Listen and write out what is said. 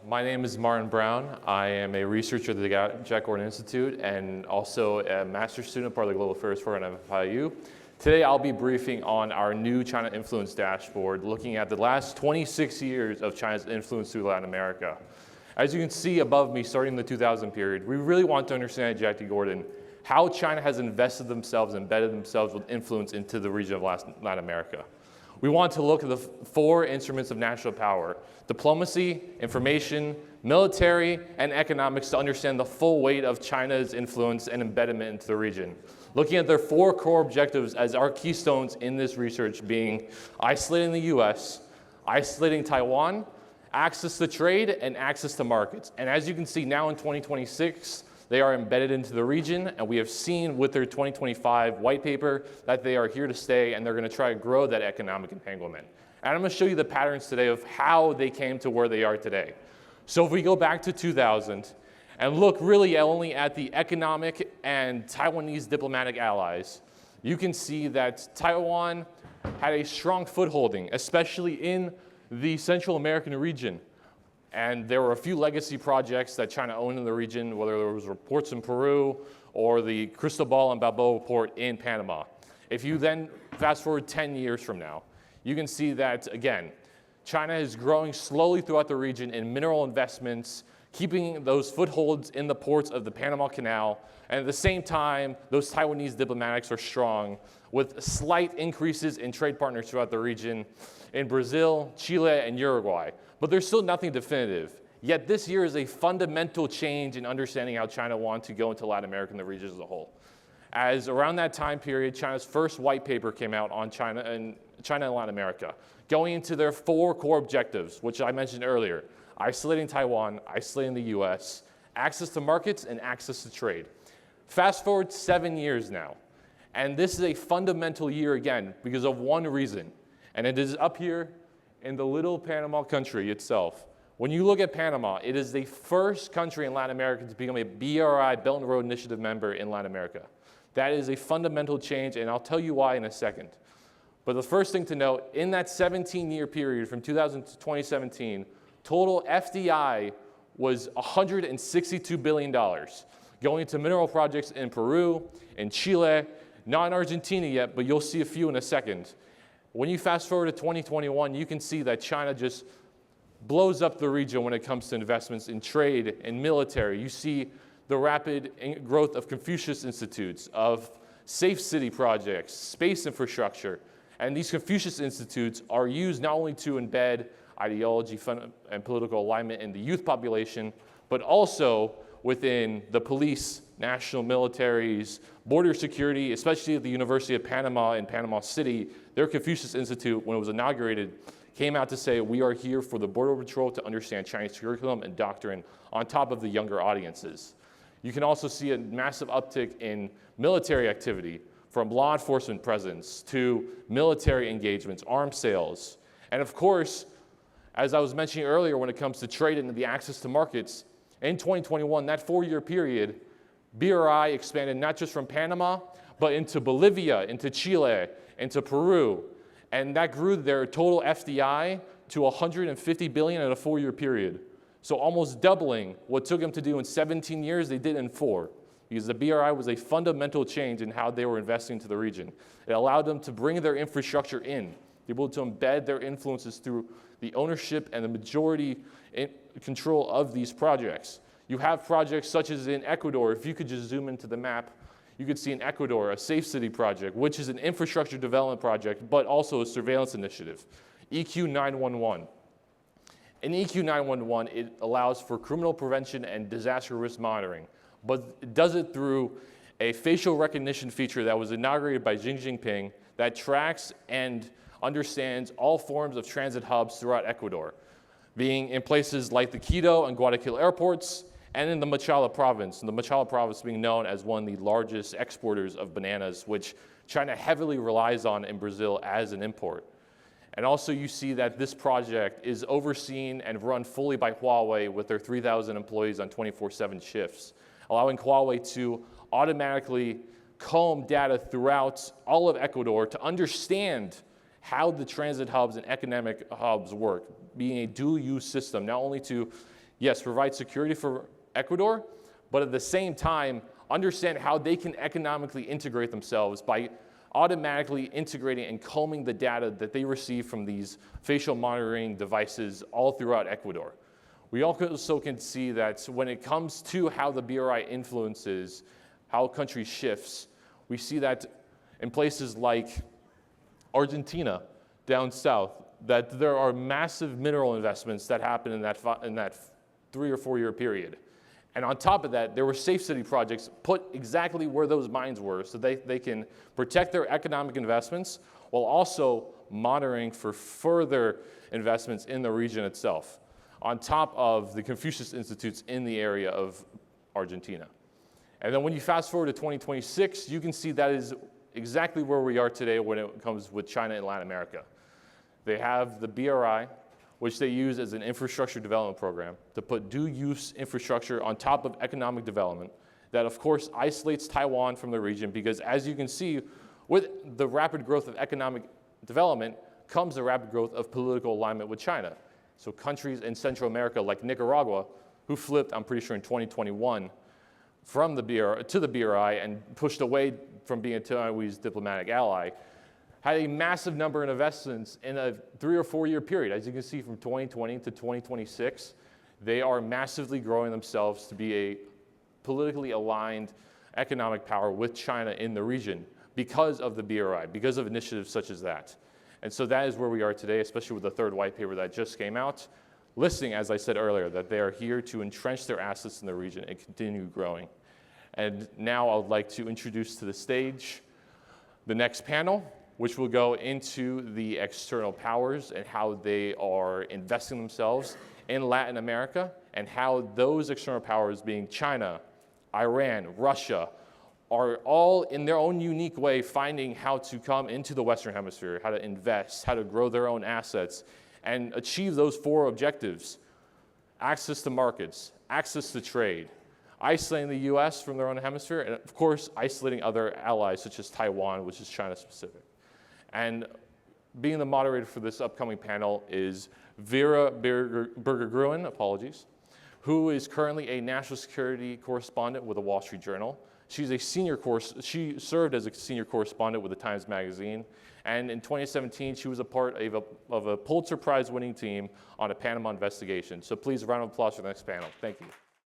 My name is Martin Brown. I am a researcher at the Jack Gordon Institute and also a master's student, part of the Global Affairs program at FIU. Today I'll be briefing on our new China Influence Dashboard, looking at the last 26 years of China's influence through Latin America. As you can see above me, starting in the 2000 period, we really want to understand at Jack D. Gordon how China has invested themselves, embedded themselves with influence into the region of Latin America. We want to look at the four instruments of national power: diplomacy, information, military, and economics, to understand the full weight of China's influence and embedment into the region. Looking at their four core objectives as our keystones in this research being isolating the US, isolating Taiwan, access to trade, and access to markets. And as you can see now in 2026, they are embedded into the region, and we have seen with their 2025 white paper that they are here to stay, and they're going to try to grow that economic entanglement. And I'm going to show you the patterns today of how they came to where they are today. So if we go back to 2000 and look really only at the economic and Taiwanese diplomatic allies, you can see that Taiwan had a strong footholding, especially in the Central American region. And there were a few legacy projects that China owned in the region, whether there was ports in Peru or the Cristobal and Balboa port in Panama. If you then fast forward 10 years from now, you can see that, again, China is growing slowly throughout the region in mineral investments, keeping those footholds in the ports of the Panama Canal, and at the same time, those Taiwanese diplomatics are strong, with slight increases in trade partners throughout the region in Brazil, Chile, and Uruguay. But there's still nothing definitive. Yet this year is a fundamental change in understanding how China wants to go into Latin America and the region as a whole. As around that time period, China's first white paper came out on China and Latin America, going into their four core objectives, which I mentioned earlier: isolating Taiwan, isolating the US, access to markets, and access to trade. Fast forward 7 years now, and this is a fundamental year again because of one reason, and it is up here in the little Panama country itself. When you look at Panama, it is the first country in Latin America to become a BRI, Belt and Road Initiative member in Latin America. That is a fundamental change, and I'll tell you why in a second. But the first thing to note, in that 17-year period from 2000 to 2017, total FDI was $162 billion, going into mineral projects in Peru, in Chile, not in Argentina yet, but you'll see a few in a second. When you fast forward to 2021, you can see that China just blows up the region when it comes to investments in trade and military. You see the rapid growth of Confucius Institutes, of safe city projects, space infrastructure. And these Confucius Institutes are used not only to embed ideology and political alignment in the youth population, but also within the police, national militaries, border security, especially at the University of Panama in Panama City. Their Confucius Institute, when it was inaugurated, came out to say, we are here for the Border Patrol to understand Chinese curriculum and doctrine on top of the younger audiences. You can also see a massive uptick in military activity, from law enforcement presence to military engagements, arms sales. And of course, as I was mentioning earlier, when it comes to trade and the access to markets, in 2021, that 4-year period, BRI expanded not just from Panama, but into Bolivia, into Chile, into Peru. And that grew their total FDI to $150 billion in a 4-year period. So almost doubling what took them to do in 17 years, they did in 4. Because the BRI was a fundamental change in how they were investing into the region. It allowed them to bring their infrastructure in, able to embed their influences through the ownership and the majority control of these projects. You have projects such as in Ecuador. If you could just zoom into the map, you could see in Ecuador a safe city project, which is an infrastructure development project, but also a surveillance initiative, EQ 911. In EQ 911, it allows for criminal prevention and disaster risk monitoring, but it does it through a facial recognition feature that was inaugurated by Xi Jinping that tracks and understands all forms of transit hubs throughout Ecuador, being in places like the Quito and Guayaquil airports, and in the Machala province, and the Machala province being known as one of the largest exporters of bananas, which China heavily relies on in Brazil as an import. And also you see that this project is overseen and run fully by Huawei with their 3,000 employees on 24/7 shifts, allowing Huawei to automatically comb data throughout all of Ecuador to understand how the transit hubs and economic hubs work, being a dual-use system, not only to yes, provide security for Ecuador, but at the same time, understand how they can economically integrate themselves by automatically integrating and combing the data that they receive from these facial monitoring devices all throughout Ecuador. We also can see that when it comes to how the BRI influences how a country shifts, we see that in places like Argentina down south, that there are massive mineral investments that happen in that 3 or 4 year period. And on top of that, there were safe city projects put exactly where those mines were so they can protect their economic investments while also monitoring for further investments in the region itself, on top of the Confucius Institutes in the area of Argentina. And then when you fast forward to 2026, you can see that is exactly where we are today when it comes with China and Latin America. They have the BRI, which they use as an infrastructure development program to put due-use infrastructure on top of economic development that, of course, isolates Taiwan from the region because, as you can see, with the rapid growth of economic development comes the rapid growth of political alignment with China. So countries in Central America like Nicaragua, who flipped, I'm pretty sure in 2021, from the BRI to the BRI and pushed away from being a Taiwanese diplomatic ally, had a massive number of investments in a 3 or 4 year period. As you can see, from 2020 to 2026, they are massively growing themselves to be a politically aligned economic power with China in the region because of the BRI, because of initiatives such as that. And so that is where we are today, especially with the third white paper that just came out, listing, as I said earlier, that they are here to entrench their assets in the region and continue growing. And now I would like to introduce to the stage the next panel, which will go into the external powers and how they are investing themselves in Latin America and how those external powers, being China, Iran, Russia, are all in their own unique way finding how to come into the Western Hemisphere, how to invest, how to grow their own assets, and achieve those 4 objectives: access to markets, access to trade, isolating the US from their own hemisphere, and of course, isolating other allies such as Taiwan, which is China specific. And being the moderator for this upcoming panel is Vera Berger-Gruen, who is currently a national security correspondent with the Wall Street Journal. She served as a senior correspondent with the Times Magazine, and in 2017, she was a part of a Pulitzer Prize winning team on a Panama investigation. So please, a round of applause for the next panel. Thank you.